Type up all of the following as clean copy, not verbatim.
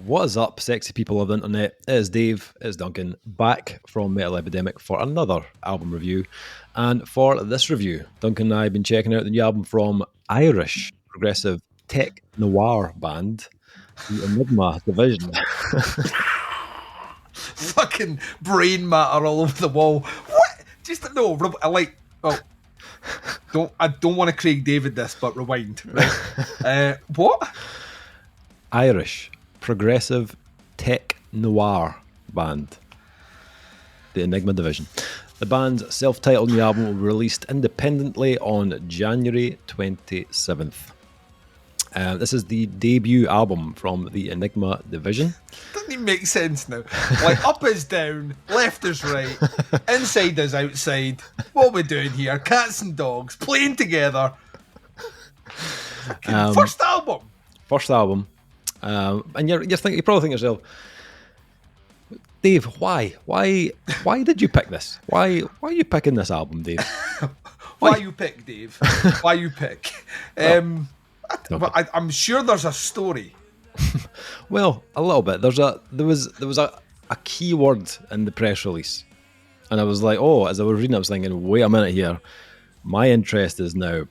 What is up, sexy people of the internet? It is Dave, it is Duncan, back from Metal Epidemic for another album review. And for this review, Duncan and I have been checking out the new album from Irish Progressive Tech Noir band, the Enigma Division. Fucking brain matter all over the wall. What? Just no. I like. Oh, I don't want to Craig David this, but rewind. Right? What? Irish Progressive Tech Noir band, the Enigma Division. The band's self-titled new album will be released independently on January 27th. This is the debut album from the Enigma Division. Doesn't even make sense now. Like, up is down, left is right, inside is outside. What are we doing here? Cats and dogs playing together. First album. And you're probably thinking to yourself, Dave, why did you pick this? Why are you picking this album, Dave? Why you pick, Dave? Why you pick? I'm sure there's a story. Well, a little bit. There was a key word in the press release, and I was like, as I was reading, I was thinking, wait a minute here, my interest is now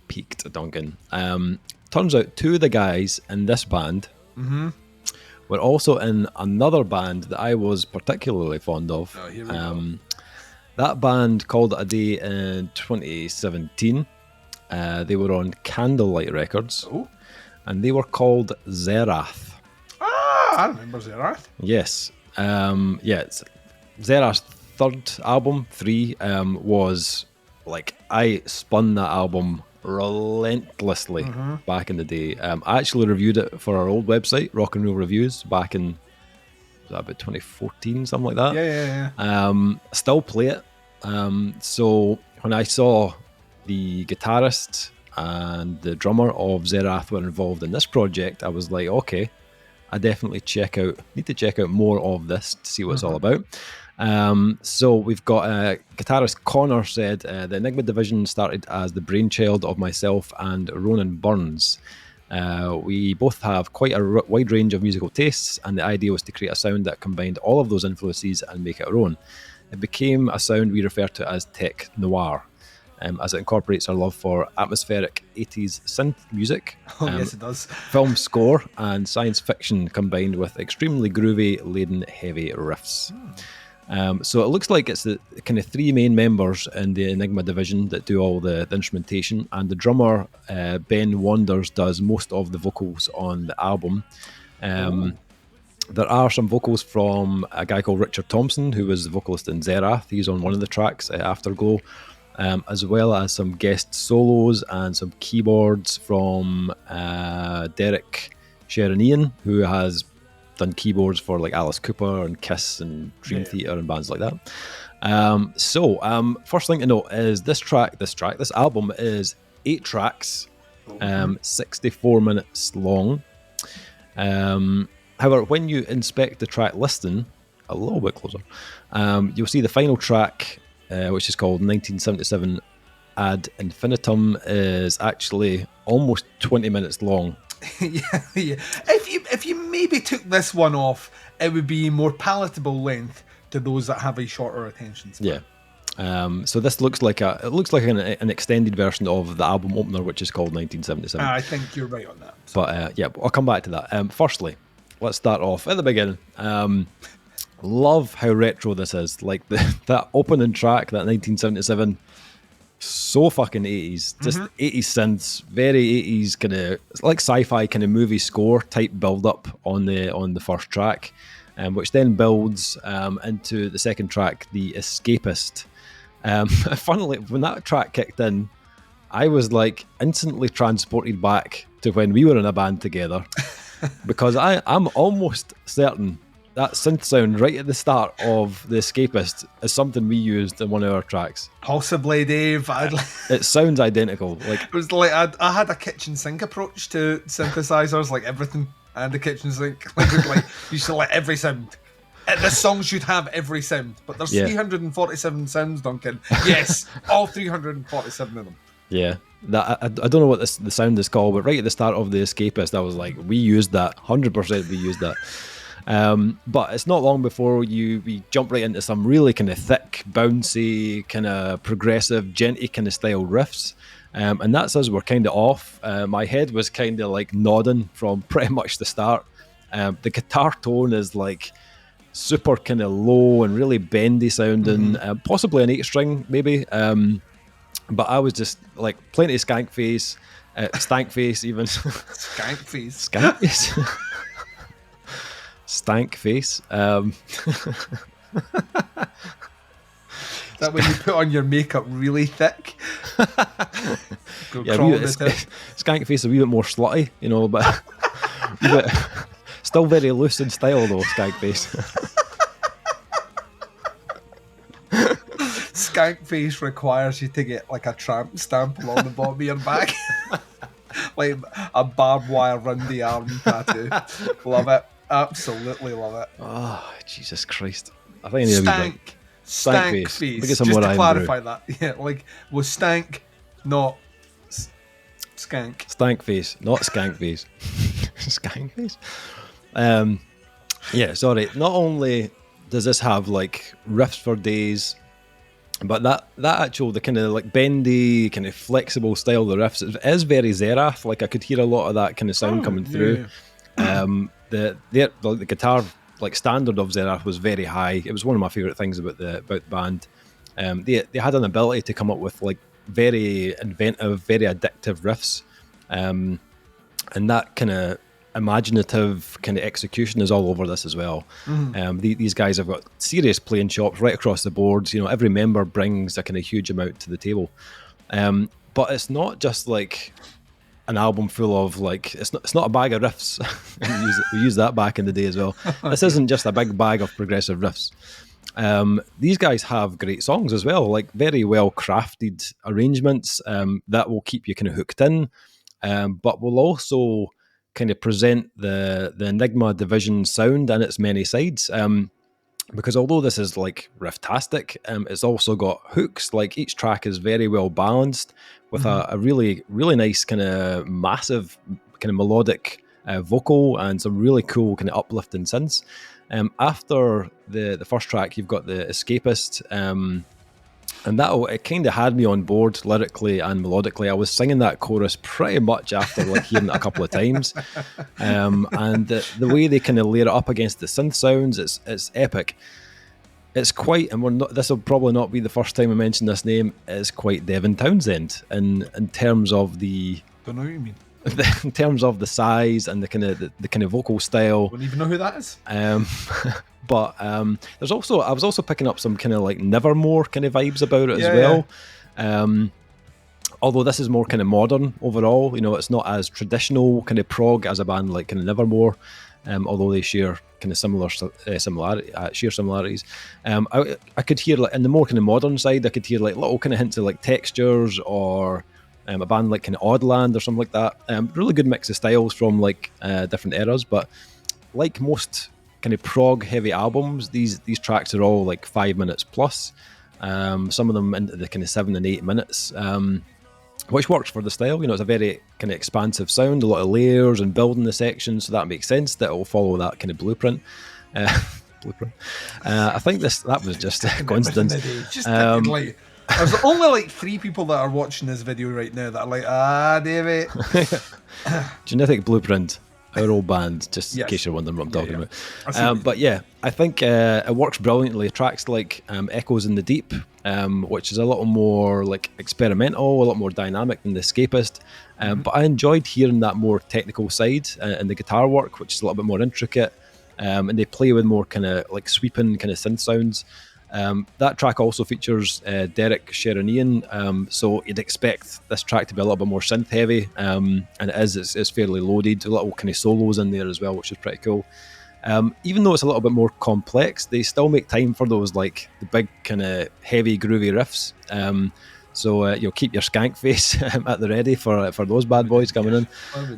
piqued, Duncan. Turns out two of the guys in this band were also in another band that I was particularly fond of. Oh, here we go. That band called it a day in 2017. They were on Candlelight Records, and they were called Xerath. I remember Xerath. Yes. It's Xerath's third album, 3, was like, I spun that album relentlessly back in the day. I actually reviewed it for our old website, Rock and Roll Reviews, back in, was that about 2014, something like that? Yeah. Still play it. So when I saw the guitarist and the drummer of Xerath were involved in this project, I was like, okay, I definitely need to check out more of this to see what it's all about. So we've got guitarist Connor said, the Enigma Division started as the brainchild of myself and Ronan Burns. We both have quite a wide range of musical tastes, and the idea was to create a sound that combined all of those influences and make it our own. It became a sound we refer to as Tech Noir, as it incorporates our love for atmospheric 80s synth music. Yes, it does. Film score and science fiction combined with extremely groovy, laden, heavy riffs. So it looks like it's the kind of 3 main members in the Enigma Division that do all the instrumentation, and the drummer, Ben Wanders, does most of the vocals on the album. There are some vocals from a guy called Richard Thompson, who was the vocalist in Xerath. He's on one of the tracks, Afterglow, as well as some guest solos and some keyboards from Derek Sherinian, who has done keyboards for like Alice Cooper and Kiss and Dream Theater and bands like that. First thing to note is this album is 8 tracks, 64 minutes long. However, when you inspect the track listing a little bit closer, you'll see the final track, which is called 1977 Ad Infinitum, is actually almost 20 minutes long. yeah. If you maybe took this one off, it would be more palatable length to those that have a shorter attention span. Yeah. So this looks like an extended version of the album opener, which is called 1977. I think you're right on that. So. But I'll come back to that. Firstly, let's start off at the beginning. Love how retro this is. Like that opening track, that 1977. So fucking 80s, just 80s synths, very 80s kind of like sci-fi kind of movie score type build up on the first track, which then builds into the second track, The Escapist. Funnily, when that track kicked in, I was like instantly transported back to when we were in a band together, because I'm almost certain that synth sound right at the start of The Escapist is something we used in one of our tracks. Possibly, Dave. It sounds identical. Like it was like I had a kitchen sink approach to synthesizers, like everything and the kitchen sink. Like you should let every sound. The song should have every sound, but there's 347 sounds, Duncan. Yes, all 347 of them. Yeah. That I don't know what the sound is called, but right at the start of The Escapist, I was like, we used that. 100% we used that. But it's not long before we jump right into some really kind of thick, bouncy, kind of progressive, genty kind of style riffs. And that's as we're kind of off. My head was kind of like nodding from pretty much the start. The guitar tone is like super kind of low and really bendy sounding, possibly an 8-string maybe. But I was just like plenty of skank face even. Skank face. Skank face. Stank face. That when you put on your makeup really thick. Skank face a wee bit more slutty, you know, but still very loose in style though, skank face. Skank face requires you to get like a tramp stamp along the bottom of your back. Like a barbed wire round the arm tattoo. Love it. Absolutely love it. Oh, Jesus Christ. I think I need Stank face. Just to clarify that. Yeah, like was stank, not skank. Stank face, not skank face. Skank face. Yeah, sorry. Not only does this have like riffs for days, but that actual, the kind of like bendy, kind of flexible style of the riffs is very Xerath. Like I could hear a lot of that kind of sound coming through. The guitar like standard of Xerath was very high. It was one of my favorite things about the band. They had an ability to come up with like very inventive, very addictive riffs, and that kind of imaginative kind of execution is all over this as well. These guys have got serious playing chops right across the board. You know, every member brings a kind of huge amount to the table, but it's not just like an album full of like it's not a bag of riffs. we used that back in the day as well. This isn't just a big bag of progressive riffs. These guys have great songs as well, like very well crafted arrangements that will keep you kind of hooked in, but will also kind of present the Enigma Division sound and its many sides. Because although this is like riff-tastic, it's also got hooks. Like each track is very well balanced with a really, really nice kind of massive kind of melodic vocal and some really cool kind of uplifting synths. After the first track, you've got The Escapist, and it kind of had me on board lyrically and melodically. I was singing that chorus pretty much after like hearing it a couple of times, and the way they kind of layer it up against the synth sounds, it's epic. It's quite, and this will probably not be the first time I mention this name. It's quite Devin Townsend in terms of the. Don't know what you mean. In terms of the size and the kind of vocal style. Don't even know who that is. But I was also picking up some kind of like Nevermore kind of vibes about it as well. Yeah. Although this is more kind of modern overall, you know, it's not as traditional kind of prog as a band like kind of Nevermore. Although they share kind of similarities. I could hear like in the more kind of modern side, I could hear like little kind of hints of like textures or a band like kind of Oddland or something like that. Really good mix of styles from like different eras, but like most kind of prog heavy albums, these tracks are all like 5 minutes plus. Some of them into the kind of 7 and 8 minutes, which works for the style. You know, it's a very kind of expansive sound, a lot of layers and building the sections, so that makes sense that it will follow that kind of blueprint. I think that was just a coincidence. There's only like 3 people that are watching this video right now that are like, David. Genetic Blueprint, our old band, just in case you're wondering what I'm talking about. But yeah, I think it works brilliantly. Tracks like Echoes in the Deep, which is a little more like experimental, a lot more dynamic than The Escapist. But I enjoyed hearing that more technical side and the guitar work, which is a little bit more intricate. And they play with more kind of like sweeping kind of synth sounds. That track also features Derek Sherinian, so you'd expect this track to be a little bit more synth heavy, and it's fairly loaded, a little kind of solos in there as well, which is pretty cool. Even though it's a little bit more complex, they still make time for those like the big kind of heavy groovy riffs. So you'll keep your skank face at the ready for those bad boys coming in.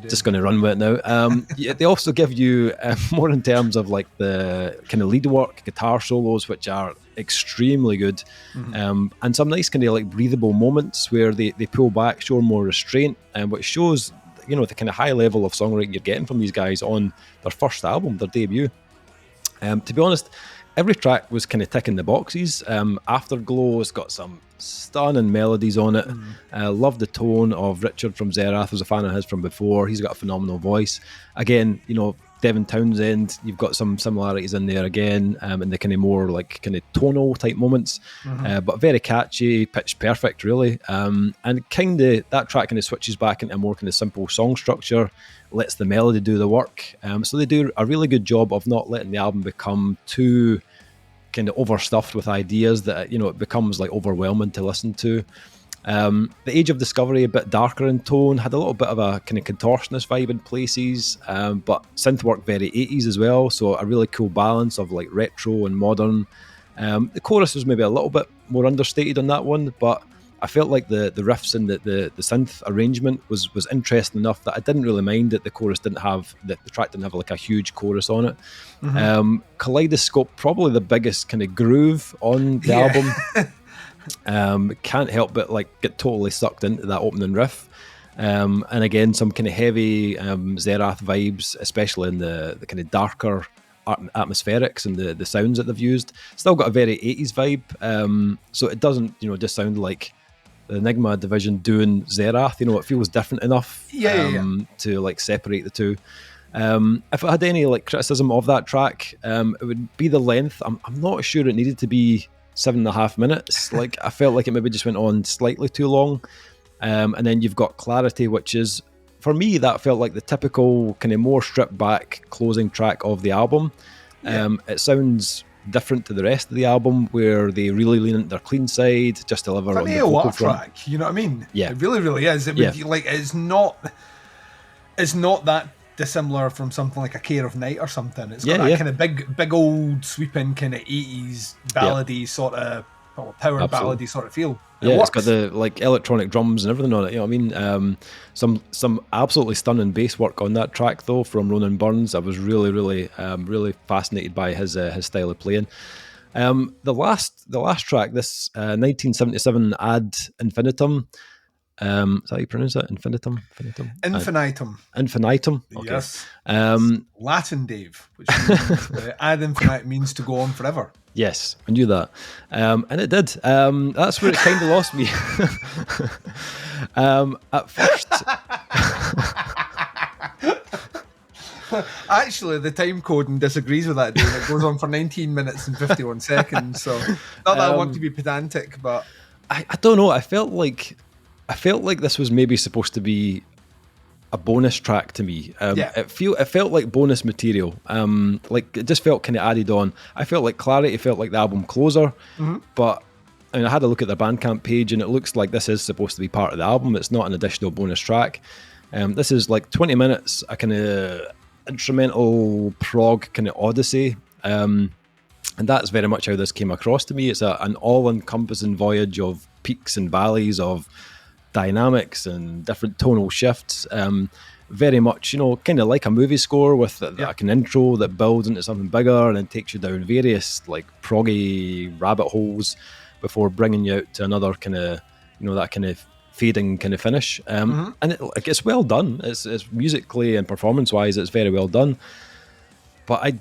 Just going to run with it now. They also give you more in terms of like the kind of lead work, guitar solos, which are extremely good, and some nice kind of like breathable moments where they pull back, show more restraint, which shows the kind of high level of songwriting you're getting from these guys on their first album, their debut. To be honest, every track was kind of ticking the boxes. Afterglow has got some stunning melodies on it. Love the tone of Richard from Xerath. Was a fan of his from before. He's got a phenomenal voice. Again, Devin Townsend, you've got some similarities in there again, in the kind of more like kind of tonal type moments, but very catchy, pitch perfect really, and kind of that track kind of switches back into a more kind of simple song structure, lets the melody do the work, so they do a really good job of not letting the album become too kind of overstuffed with ideas that it becomes like overwhelming to listen to. The Age of Discovery, a bit darker in tone, had a little bit of a kind of contortionist vibe in places, but synth work very 80s as well, so a really cool balance of like retro and modern. The chorus was maybe a little bit more understated on that one, but I felt like the riffs and the synth arrangement was interesting enough that I didn't really mind that the chorus didn't have, the track didn't have like a huge chorus on it. Kaleidoscope, probably the biggest kind of groove on the album. Can't help but like get totally sucked into that opening riff, and again some kind of heavy Xerath vibes, especially in the kind of darker atmospherics and the sounds that they've used. Still got a very 80s vibe, so it doesn't just sound like the Enigma Division doing Xerath. It feels different enough to like separate the two. If I had any like criticism of that track, it would be the length. I'm not sure it needed to be 7.5 minutes. Like I felt like it maybe just went on slightly too long, and then you've got Clarity, which is, for me, that felt like the typical kind of more stripped back closing track of the album. It sounds different to the rest of the album, where they really lean into their clean side, just deliver on the vocal front. Track, you know what I mean? Yeah, it really is. Like it's not that dissimilar from something like A Care of Night or something. It's got that kind of big old sweeping kind of 80s ballady sort of power ballady sort of feel. It's got the like electronic drums and everything on it. You know what I mean? Some absolutely stunning bass work on that track though from Ronan Burns. I was really fascinated by his style of playing. The last track, this 1977 Ad Infinitum. Is that how you pronounce it? Infinitum? Infinitum. Okay. Yes. Latin, Dave, which means ad infinitum means to go on forever. Yes, I knew that. And it did. That's where it kind of lost me. At first. Actually, the time coding disagrees with that, Dave. It goes on for 19 minutes and 51 seconds. So, not that I want to be pedantic, but I don't know. I felt like this was maybe supposed to be a bonus track to me. It felt like bonus material. Like it just felt kind of added on. I felt like Clarity felt like the album closer, but I had a look at their Bandcamp page and it looks like this is supposed to be part of the album. It's not an additional bonus track. This is like 20 minutes, a kind of instrumental prog kind of odyssey. And that's very much how this came across to me. It's an all-encompassing voyage of peaks and valleys, of dynamics and different tonal shifts, very much kind of like a movie score with like an intro that builds into something bigger and then takes you down various like proggy rabbit holes before bringing you out to another kind of that kind of fading kind of finish, and it's well done. It's musically and performance wise it's very well done, but I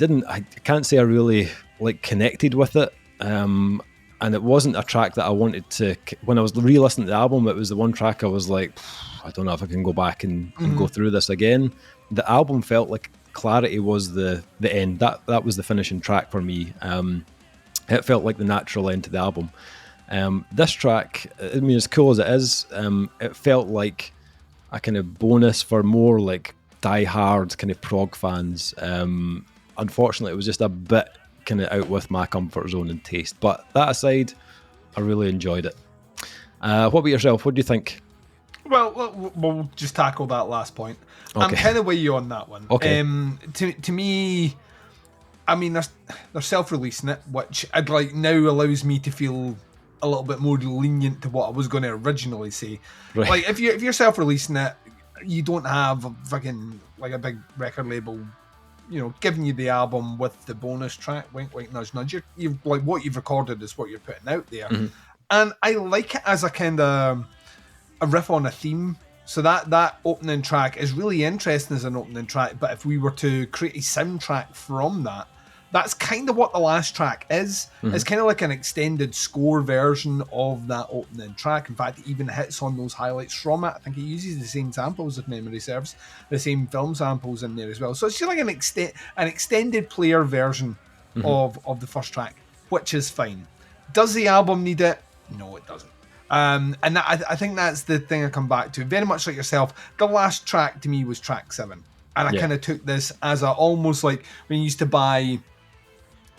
can't say I really like connected with it. And it wasn't a track that I wanted to, when I was re-listening to the album, it was the one track I was like, I don't know if I can go back and go through this again. The album felt like Clarity was the end. That was the finishing track for me. It felt like the natural end to the album. This track, I mean, as cool as it is, it felt like a kind of bonus for more like die-hard kind of prog fans. Unfortunately, it was just a bit kind of out with my comfort zone and taste, but that aside, I really enjoyed it. What about yourself? What do you think? Well, we'll just tackle that last point. Okay. I'm kind of with you on that one. Okay. To me, I mean, they're self-releasing it, which I'd like now allows me to feel a little bit more lenient to what I was going to originally say. Right. Like if you're self-releasing it, you don't have a fucking like a big record label, you know, giving you the album with the bonus track. Wink, wink, nudge, nudge. You've like what you've recorded is what you're putting out there, and I like it as a kind of a riff on a theme. So that opening track is really interesting as an opening track, but if we were to create a soundtrack from that, that's kind of what the last track is. It's kind of like an extended score version of that opening track. In fact, it even hits on those highlights from it. I think it uses the same samples, if memory serves, the same film samples in there as well. So it's just like an extended player version of the first track, which is fine. Does the album need it? No, it doesn't. And I think that's the thing I come back to. Very much like yourself, the last track to me was track 7. And I kind of took this as a almost like when you used to buy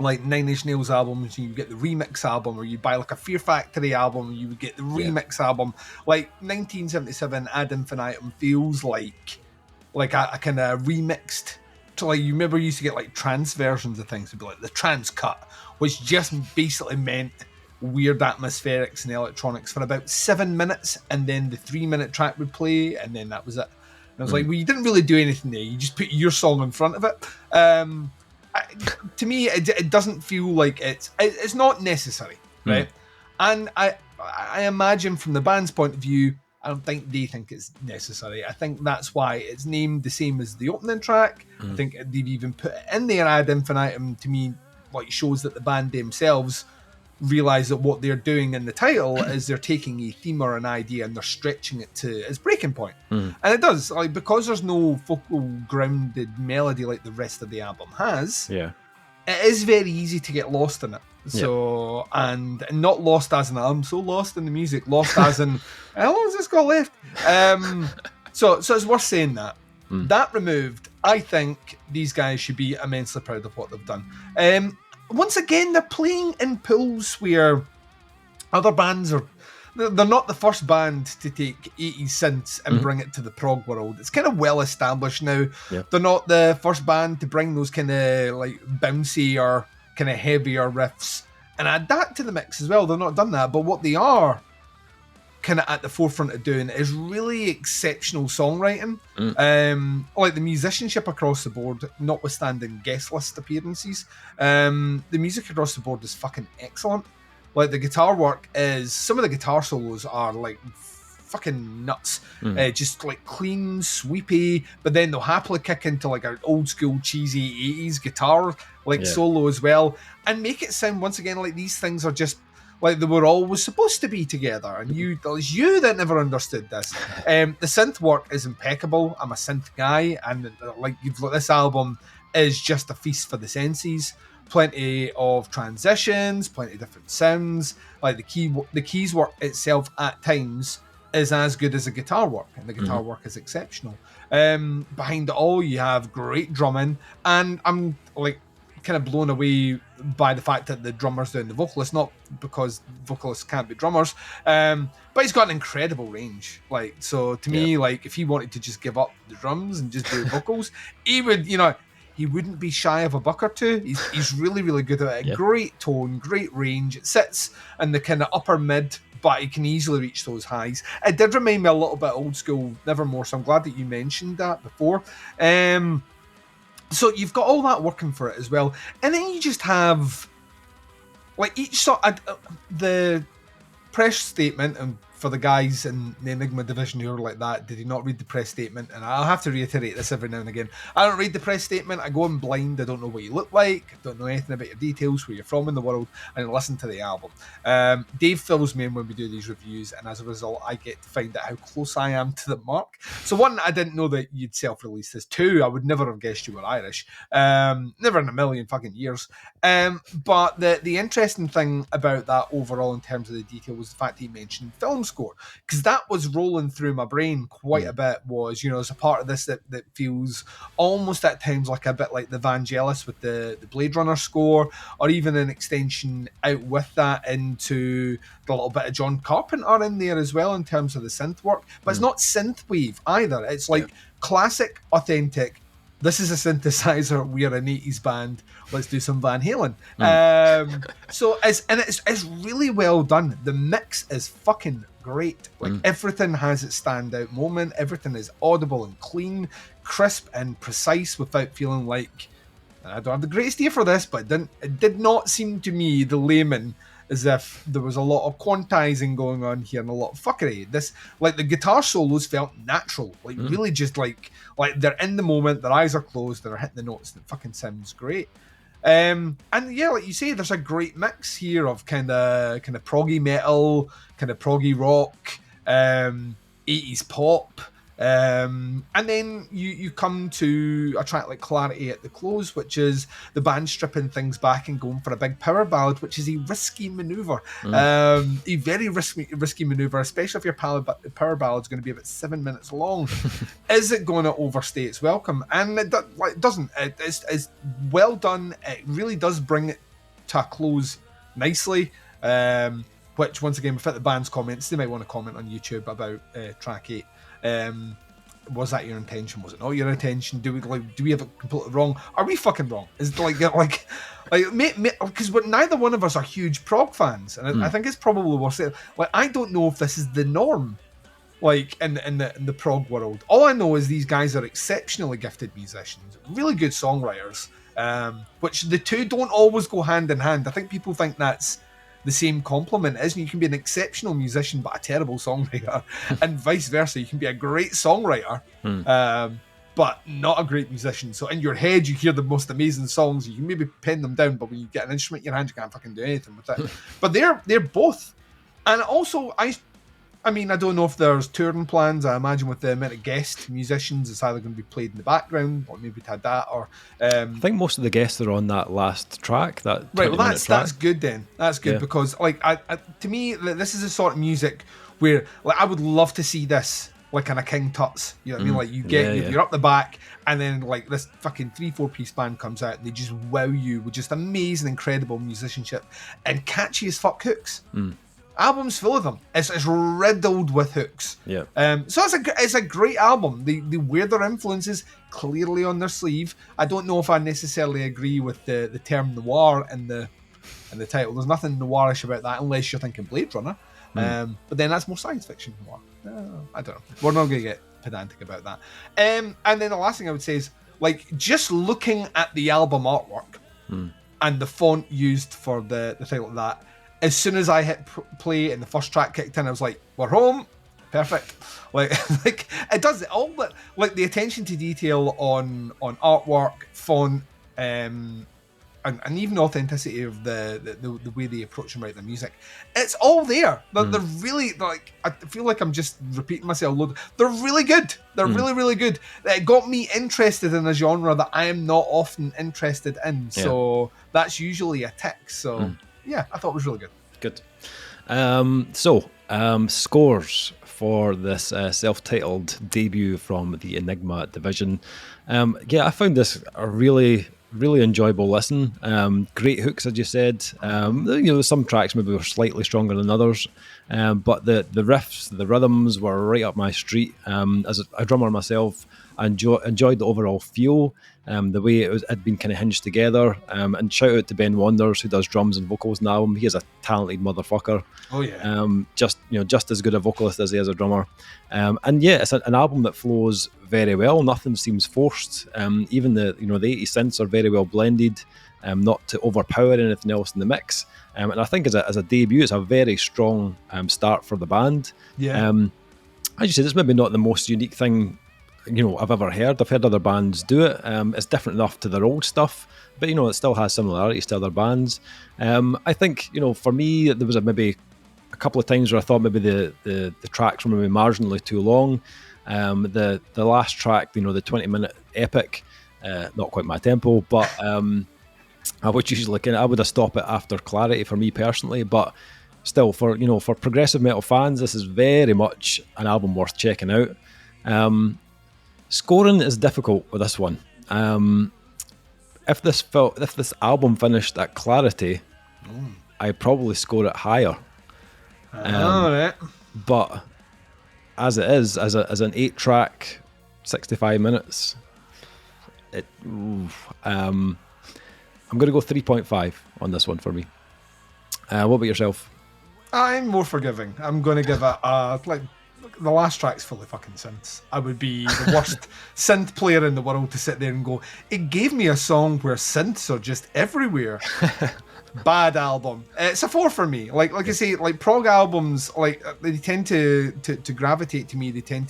like Nine Inch Nails albums, you get the remix album, or you buy like a Fear Factory album, you would get the remix album. Like 1977 Ad Infinitum feels like a kind of remixed. So like you remember you used to get like trance versions of things, it'd be like the trance cut, which just basically meant weird atmospherics and electronics for about 7 minutes, and then the 3-minute track would play, and then that was it. And I was like, well, you didn't really do anything there. You just put your song in front of it. To me, it doesn't feel like it's not necessary, right? And I imagine from the band's point of view, I don't think they think it's necessary. I think that's why it's named the same as the opening track. I think they've even put it in there ad infinitum. To me, like shows that the band themselves realize that what they're doing in the title is they're taking a theme or an idea and they're stretching it to its breaking point. And it does, like, because there's no focal grounded melody like the rest of the album has, it is very easy to get lost in it. So and not lost as in I'm so lost in the music, lost as in how long has this got left? So it's worth saying that. That removed, I think these guys should be immensely proud of what they've done. Once again, they're playing in pools where other bands are... They're not the first band to take 80s synths and bring it to the prog world. It's kind of well established now. They're not the first band to bring those kind of like bouncy or kind of heavier riffs and add that to the mix as well. They've not done that, but what they are kind of at the forefront of doing is really exceptional songwriting. Like the musicianship across the board, notwithstanding guest list appearances, the music across the board is fucking excellent. Like the guitar work is, some of the guitar solos are like fucking nuts. Just like clean, sweepy, but then they'll happily kick into like an old school cheesy 80s guitar like solo as well, and make it sound once again like these things are just like they were always supposed to be together, and it was you that never understood this. The synth work is impeccable. I'm a synth guy, and like this album is just a feast for the senses. Plenty of transitions, plenty of different sounds. Like the keys work itself at times is as good as the guitar work, and the guitar work is exceptional. Behind it all, you have great drumming, and I'm like kind of blown away by the fact that the drummer's doing the vocalist, not because vocalists can't be drummers, but he's got an incredible range. Like, so to me, like if he wanted to just give up the drums and just do vocals, he would, he wouldn't be shy of a buck or two. He's really, really good at it. Great tone, great range. It sits in the kind of upper mid, but he can easily reach those highs. It did remind me a little bit old school Nevermore, so I'm glad that you mentioned that before. So you've got all that working for it as well. And then you just have like each sort of the press statement, and for the guys in the Enigma Division who are like that, did he not read the press statement? And I'll have to reiterate this every now and again. I don't read the press statement. I go in blind. I don't know what you look like. I don't know anything about your details, where you're from in the world, and I listen to the album. Dave fills me in when we do these reviews, and as a result, I get to find out how close I am to the mark. So one, I didn't know that you'd self-release this. Two, I would never have guessed you were Irish. Never in a million fucking years. But the interesting thing about that overall in terms of the detail was the fact that he mentioned film score, because that was rolling through my brain quite a bit. Was, as a part of this that feels almost at times like a bit like the Vangelis with the Blade Runner score, or even an extension out with that into the little bit of John Carpenter in there as well in terms of the synth work. But it's not synthwave either. It's like classic, authentic this is a synthesizer, we're an 80s band, let's do some Van Halen. So it's really well done. The mix is fucking great. Like everything has its standout moment, everything is audible and clean, crisp and precise without feeling like, I don't have the greatest ear for this, but it did not seem to me, the layman, as if there was a lot of quantizing going on here and a lot of fuckery. This, like, the guitar solos felt natural, like really just like they're in the moment, their eyes are closed, they're hitting the notes, and it fucking sounds great. And yeah, like you say, there's a great mix here of kind of proggy metal, kind of proggy rock, 80s pop. And then you come to a track like Clarity at the close, which is the band stripping things back and going for a big power ballad, which is a risky maneuver. A very risky maneuver, especially if your power ballad is going to be about 7 minutes long. Is it going to overstay its welcome? And it doesn't. It's well done. It really does bring it to a close nicely. Which, once again, without the band's comments, they might want to comment on YouTube about track 8. Was that your intention? Was it not your intention? Do we have it completely wrong? Are we fucking wrong? Is it because neither one of us are huge prog fans, and I think it's probably worth saying. Like, I don't know if this is the norm, like in the prog world. All I know is these guys are exceptionally gifted musicians, really good songwriters, which the two don't always go hand in hand. I think people think that's the same compliment, isn't it? You can be an exceptional musician but a terrible songwriter, and vice versa. You can be a great songwriter but not a great musician. So in your head you hear the most amazing songs, you can maybe pen them down, but when you get an instrument in your hand you can't fucking do anything with it. But they're both. And also I mean, I don't know if there's touring plans. I imagine with the amount of guest musicians, it's either going to be played in the background, or maybe to that, or I think most of the guests are on that last track. That right. Well, that's good then. That's good because, like, to me, this is the sort of music where, like, I would love to see this, like, in a King Tut's. You know what I mean? Like, you're up the back, and then like this fucking 3-4 piece band comes out, and they just wow you with just amazing, incredible musicianship and catchy as fuck hooks. Album's full of them. It's riddled with hooks. Yeah. So it's a great album. They wear their influences clearly on their sleeve. I don't know if I necessarily agree with the term noir in the title. There's nothing noirish about that unless you're thinking Blade Runner. But then that's more science fiction noir. I don't know. We're not going to get pedantic about that. And then the last thing I would say is, like, just looking at the album artwork and the font used for the title of that. As soon as I hit play and the first track kicked in, I was like, we're home. Perfect. Like it does it all, but like the attention to detail on artwork, font, and even authenticity of the way they approach and write the music. It's all there. They're really, like, I feel like I'm just repeating myself a load. They're really good. They're really, really good. It got me interested in a genre that I am not often interested in. Yeah. So that's usually a tick. So yeah, I thought it was really good. Good. Scores for this self-titled debut from the Enigma Division. I found this a really enjoyable listen. Great hooks, as you said. Some tracks maybe were slightly stronger than others, but the riffs, the rhythms were right up my street. As a drummer myself, I enjoyed the overall feel, the way it had been kind of hinged together. And shout out to Ben Wanders, who does drums and vocals in the album. He is a talented motherfucker. Oh yeah. Just as good a vocalist as he is a drummer. It's an album that flows very well. Nothing seems forced. Even the 80 synths are very well blended, not to overpower anything else in the mix. And I think as a debut, it's a very strong start for the band. Yeah. As you said, it's maybe not the most unique thing I've ever heard. I've heard other bands do it. It's different enough to their old stuff, but it still has similarities to other bands. I think for me, there was maybe a couple of times where I thought maybe the tracks were maybe marginally too long. The last track, the 20-minute epic, not quite my tempo, but I would usually I would have stopped it after Clarity for me personally, but still for progressive metal fans, this is very much an album worth checking out. Scoring is difficult with this one. If this album finished at Clarity, I'd probably score it higher. Right. But as it is, as an 8-track, 65 minutes, I'm going to go 3.5 on this one for me. What about yourself? I'm more forgiving. I'm going to give it like the last track's full of fucking synths. I would be the worst synth player in the world to sit there and go, it gave me a song where synths are just everywhere. Bad album. It's a 4 for me. Like I say, like prog albums, like they tend to gravitate to me. They tend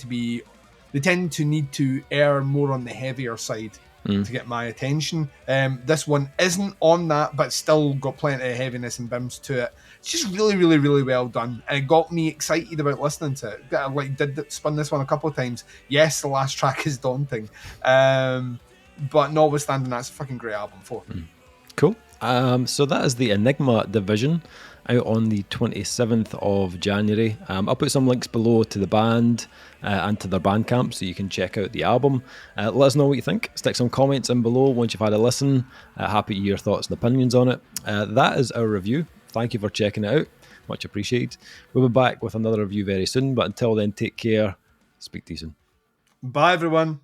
to need to err more on the heavier side to get my attention. This one isn't on that, but still got plenty of heaviness and bims to it. It's just really, really, really well done, and it got me excited about listening to it. I did spun this one a couple of times. Yes, the last track is daunting, but notwithstanding, that's a fucking great album. 4. Cool. So that is the Enigma Division out on the 27th of January. I'll put some links below to the band and to their Bandcamp so you can check out the album. Let us know what you think. Stick some comments in below once you've had a listen. Happy to hear your thoughts and opinions on it. That is our review. Thank you for checking it out. Much appreciated. We'll be back with another review very soon, but until then, take care. Speak to you soon. Bye, everyone.